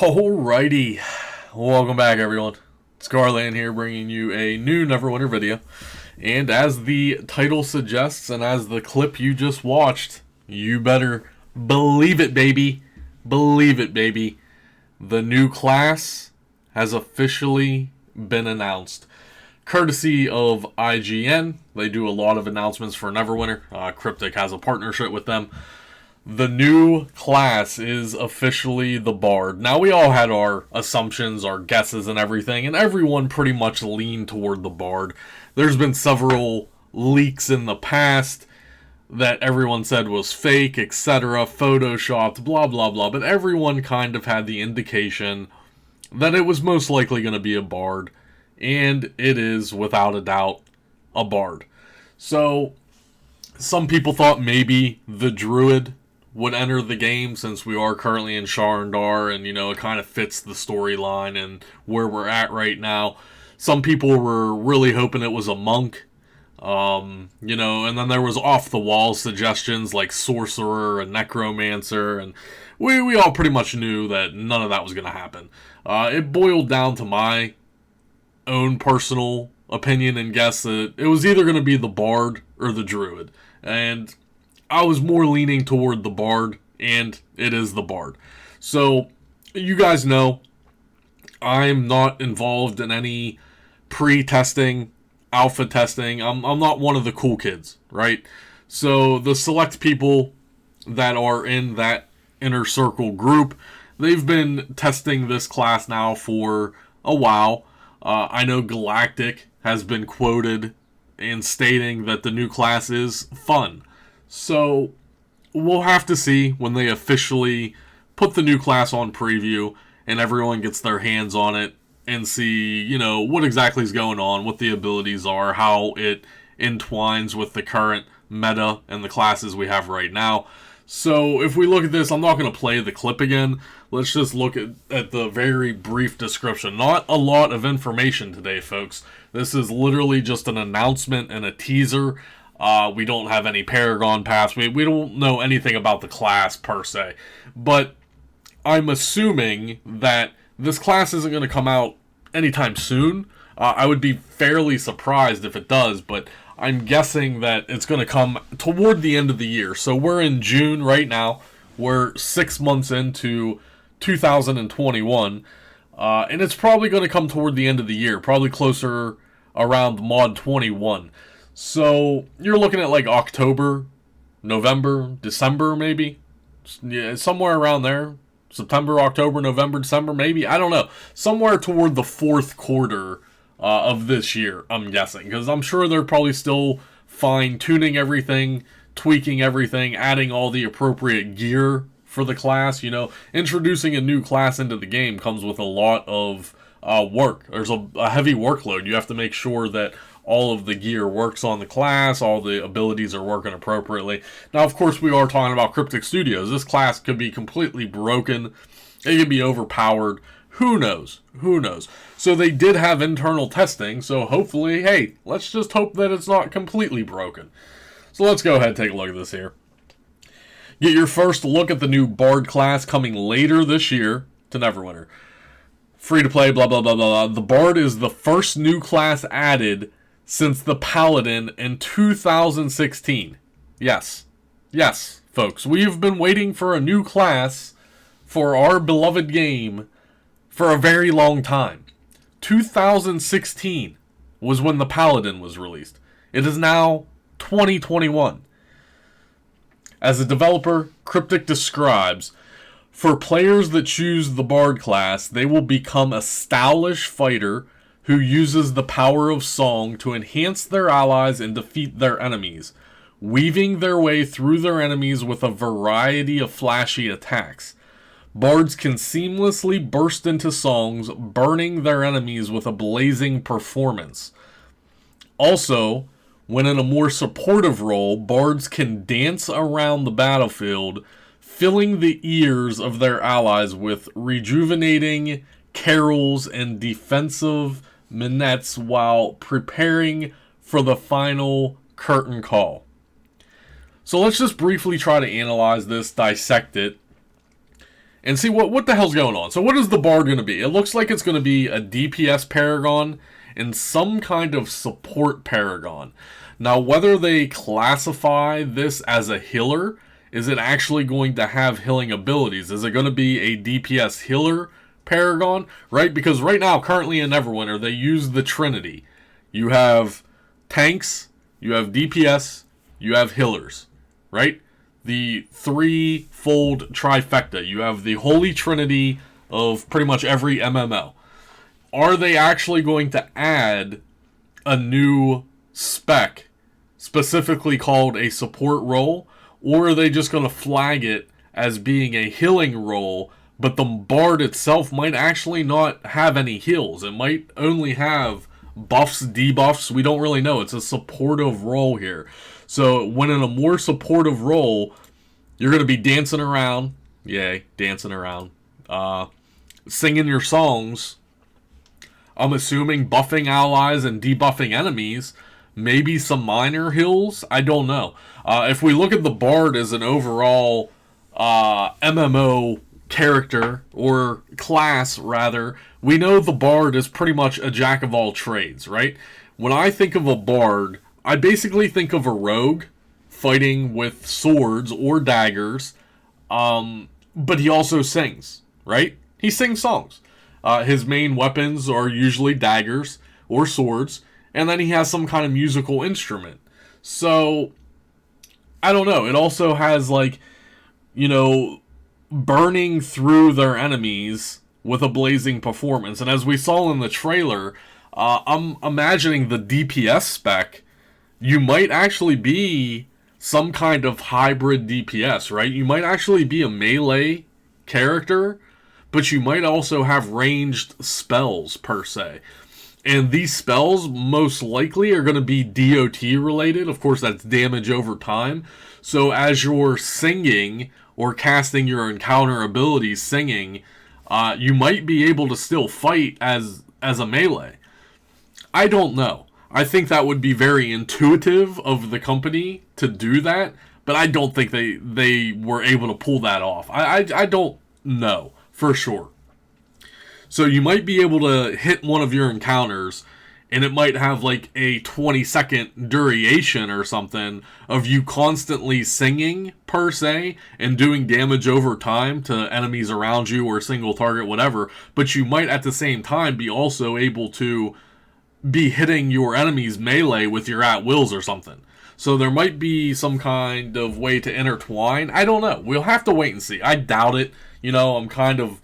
Alrighty, welcome back everyone. Scarland here bringing you a new Neverwinter video. And as the title suggests and as the clip you just watched, you better believe it, baby. Believe it, baby. The new class has officially been announced. Courtesy of IGN, they do a lot of announcements for Neverwinter. Cryptic has a partnership with them. The new class is officially the Bard. Now, we all had our assumptions, our guesses and everything, and everyone pretty much leaned toward the Bard. There's been several leaks in the past that everyone said was fake, etc., photoshopped, blah, blah, blah, but everyone kind of had the indication that it was most likely going to be a Bard, and it is, without a doubt, a Bard. So, some people thought maybe the Druid would enter the game since we are currently in Sharndar and, it kind of fits the storyline and where we're at right now. Some people were really hoping it was a monk, and then there was off-the-wall suggestions like sorcerer and necromancer, and we all pretty much knew that none of that was going to happen. It boiled down to my own personal opinion and guess that it was either going to be the Bard or the Druid, and I was more leaning toward the Bard, and it is the Bard. So, you guys know, I'm not involved in any pre-testing, alpha testing. I'm not one of the cool kids, right? So, the select people that are in that inner circle group, they've been testing this class now for a while. I know Galactic has been quoted in stating that the new class is fun. So, we'll have to see when they officially put the new class on preview and everyone gets their hands on it and see, what exactly is going on, what the abilities are, how it entwines with the current meta and the classes we have right now. So, if we look at this, I'm not going to play the clip again. Let's just look at the very brief description. Not a lot of information today, folks. This is literally just an announcement and a teaser. We don't have any Paragon Pass. We don't know anything about the class per se. But I'm assuming that this class isn't going to come out anytime soon. I would be fairly surprised if it does, but I'm guessing that it's going to come toward the end of the year. So we're in June right now. We're 6 months into 2021. And it's probably going to come toward the end of the year. Probably closer around Mod 21. So, you're looking at like October, November, December maybe? Yeah, somewhere around there. September, October, November, December maybe? I don't know. Somewhere toward the fourth quarter of this year, I'm guessing. Because I'm sure they're probably still fine-tuning everything, tweaking everything, adding all the appropriate gear for the class. Introducing a new class into the game comes with a lot of work. There's a heavy workload. You have to make sure that all of the gear works on the class, all the abilities are working appropriately. Now, of course, we are talking about Cryptic Studios. This class could be completely broken. It could be overpowered. Who knows? Who knows? So they did have internal testing, so hopefully, hey, let's just hope that it's not completely broken. So let's go ahead and take a look at this here. Get your first look at the new Bard class coming later this year to Neverwinter. Free to play, blah, blah, blah, blah, blah. The Bard is the first new class added since the Paladin in 2016. Yes, folks, we've been waiting for a new class for our beloved game for a very long time. 2016 was when the Paladin was released. It is now 2021. As a developer, Cryptic describes, for players that choose the Bard class, they will become a stylish fighter who uses the power of song to enhance their allies and defeat their enemies, weaving their way through their enemies with a variety of flashy attacks. Bards can seamlessly burst into songs, burning their enemies with a blazing performance. Also, when in a more supportive role, bards can dance around the battlefield, filling the ears of their allies with rejuvenating carols and defensive minutes while preparing for the final curtain call. So let's just briefly try to analyze this, dissect it, and see what the hell's going on. So what is the bard going to be? It looks like it's going to be a DPS paragon and some kind of support paragon. Now, whether they classify this as a healer, is it actually going to have healing abilities? Is it going to be a DPS healer paragon? Right? Because right now, currently in Neverwinter, they use the Trinity. You have tanks, you have DPS, you have healers. Right? The threefold trifecta. You have the Holy Trinity of pretty much every MMO. Are they actually going to add a new spec specifically called a support role, or are they just going to flag it as being a healing role, but the bard itself might actually not have any heals? It might only have buffs, debuffs. We don't really know. It's a supportive role here. So when in a more supportive role, you're going to be dancing around. Yay, dancing around. Singing your songs. I'm assuming buffing allies and debuffing enemies. Maybe some minor heals. I don't know. If we look at the bard as an overall MMO character, or class rather, we know the bard is pretty much a jack of all trades, right? When I think of a bard, I basically think of a rogue fighting with swords or daggers, but he also sings, right? He sings songs. His main weapons are usually daggers or swords, and then he has some kind of musical instrument. So, I don't know. It also has, like, you know, burning through their enemies with a blazing performance. And as we saw in the trailer, I'm imagining the DPS spec, you might actually be some kind of hybrid DPS, right? You might actually be a melee character, but you might also have ranged spells, per se. And these spells most likely are going to be DOT related. Of course, that's damage over time. So as you're singing or casting your encounter abilities singing, you might be able to still fight as a melee. I don't know. I think that would be very intuitive of the company to do that, but I don't think they were able to pull that off. I don't know for sure. So you might be able to hit one of your encounters, and it might have like a 20-second duration or something of you constantly singing, per se, and doing damage over time to enemies around you or single target, whatever. But you might at the same time be also able to be hitting your enemies melee with your at-wills or something. So there might be some kind of way to intertwine. I don't know. We'll have to wait and see. I doubt it. You know, I'm kind of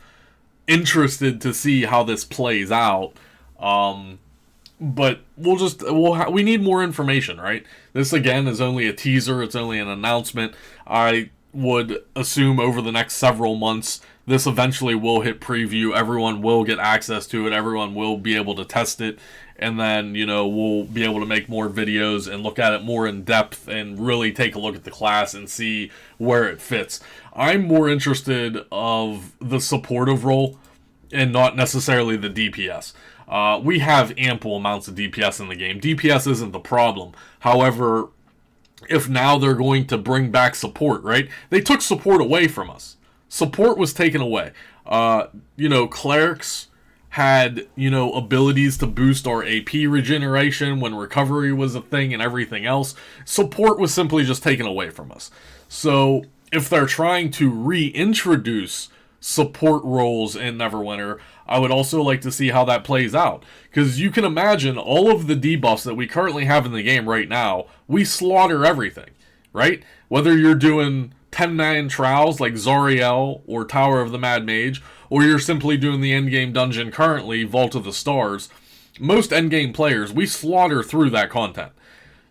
interested to see how this plays out. But we need more information, right? This, again, is only a teaser. It's only an announcement. I would assume over the next several months, this eventually will hit preview. Everyone will get access to it. Everyone will be able to test it. And then, you know, we'll be able to make more videos and look at it more in depth and really take a look at the class and see where it fits. I'm more interested of the supportive role and not necessarily the DPS. We have ample amounts of DPS in the game. DPS isn't the problem. However, if now they're going to bring back support, right? They took support away from us. Support was taken away. You know, clerics had, you know, abilities to boost our AP regeneration when recovery was a thing and everything else. Support was simply just taken away from us. So if they're trying to reintroduce support roles in Neverwinter, I would also like to see how that plays out. Because you can imagine all of the debuffs that we currently have in the game right now, we slaughter everything, right? Whether you're doing 10-man trials like Zariel or Tower of the Mad Mage, or you're simply doing the endgame dungeon currently, Vault of the Stars, most endgame players, we slaughter through that content.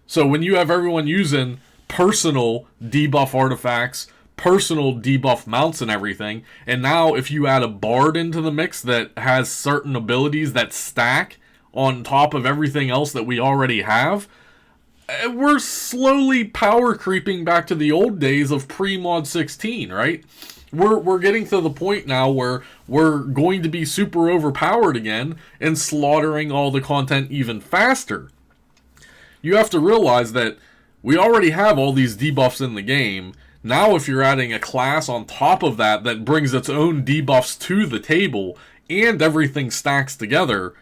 So when you have everyone using personal debuff artifacts, personal debuff mounts and everything. And now if you add a bard into the mix that has certain abilities that stack on top of everything else that we already have, we're slowly power creeping back to the old days of pre-mod 16, right? We're getting to the point now where we're going to be super overpowered again and slaughtering all the content even faster. You have to realize that we already have all these debuffs in the game. Now if you're adding a class on top of that that brings its own debuffs to the table and everything stacks together,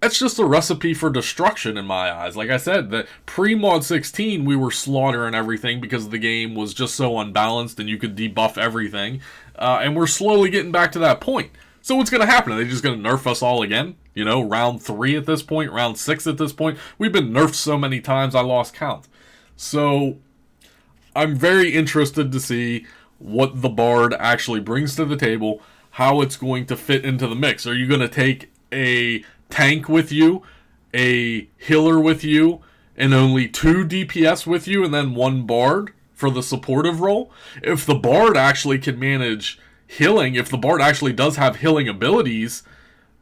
that's just a recipe for destruction in my eyes. Like I said, the pre-mod 16 we were slaughtering everything because the game was just so unbalanced and you could debuff everything. And we're slowly getting back to that point. So what's going to happen? Are they just going to nerf us all again? You know, round 3 at this point, round 6 at this point. We've been nerfed so many times I lost count. So I'm very interested to see what the Bard actually brings to the table, how it's going to fit into the mix. Are you going to take a tank with you, a healer with you, and only 2 DPS with you, and then 1 Bard for the supportive role? If the Bard actually can manage healing, if the Bard actually does have healing abilities,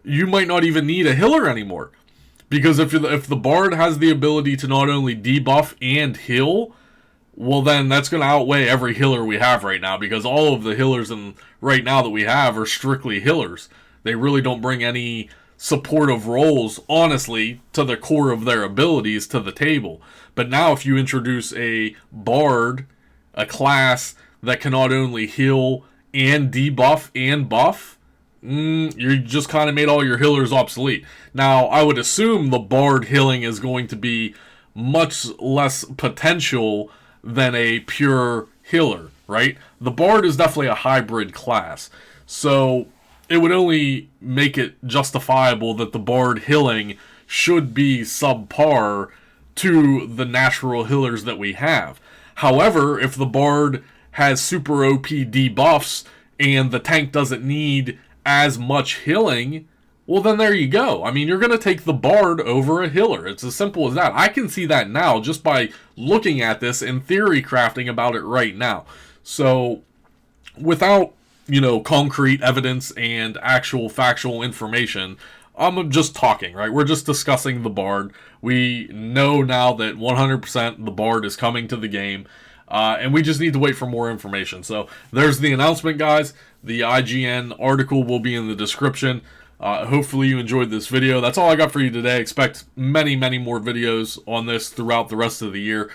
you might not even need a healer anymore. Because if the Bard has the ability to not only debuff and heal, well then that's going to outweigh every healer we have right now, because all of the healers right now that we have are strictly healers. They really don't bring any supportive roles, honestly, to the core of their abilities to the table. But now if you introduce a Bard, a class that can not only heal and debuff and buff, you just kind of made all your healers obsolete. Now, I would assume the Bard healing is going to be much less potential than a pure healer, right? The Bard is definitely a hybrid class. So it would only make it justifiable that the Bard healing should be subpar to the natural healers that we have. However, if the Bard has super OP debuffs and the tank doesn't need as much healing, well then there you go. I mean, you're going to take the Bard over a healer. It's as simple as that. I can see that now just by looking at this and theory crafting about it right now. So without, concrete evidence and actual factual information, I'm just talking, right? We're just discussing the Bard. We know now that 100% the Bard is coming to the game, and we just need to wait for more information. So there's the announcement, guys. The IGN article will be in the description. Hopefully you enjoyed this video. That's all I got for you today. Expect many, many more videos on this throughout the rest of the year.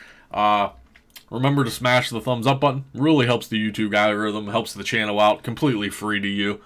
Remember to smash the thumbs up button. Really helps the YouTube algorithm, helps the channel out, completely free to you.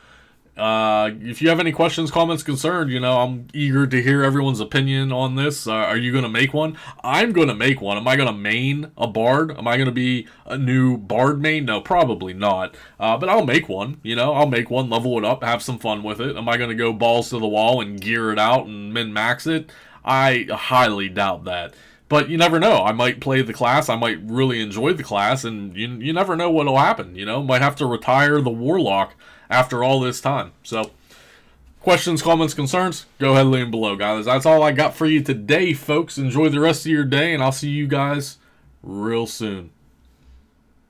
If you have any questions, comments, concerns, I'm eager to hear everyone's opinion on this. Are you going to make one? I'm going to make one. Am I going to main a Bard? Am I going to be a new Bard main? No, probably not. But I'll make one. I'll make one, level it up, have some fun with it. Am I going to go balls to the wall and gear it out and min-max it? I highly doubt that. But you never know. I might play the class. I might really enjoy the class, and you never know what'll happen. Might have to retire the Warlock after all this time. So, questions, comments, concerns, go ahead and leave them below, guys. That's all I got for you today, folks. Enjoy the rest of your day, and I'll see you guys real soon.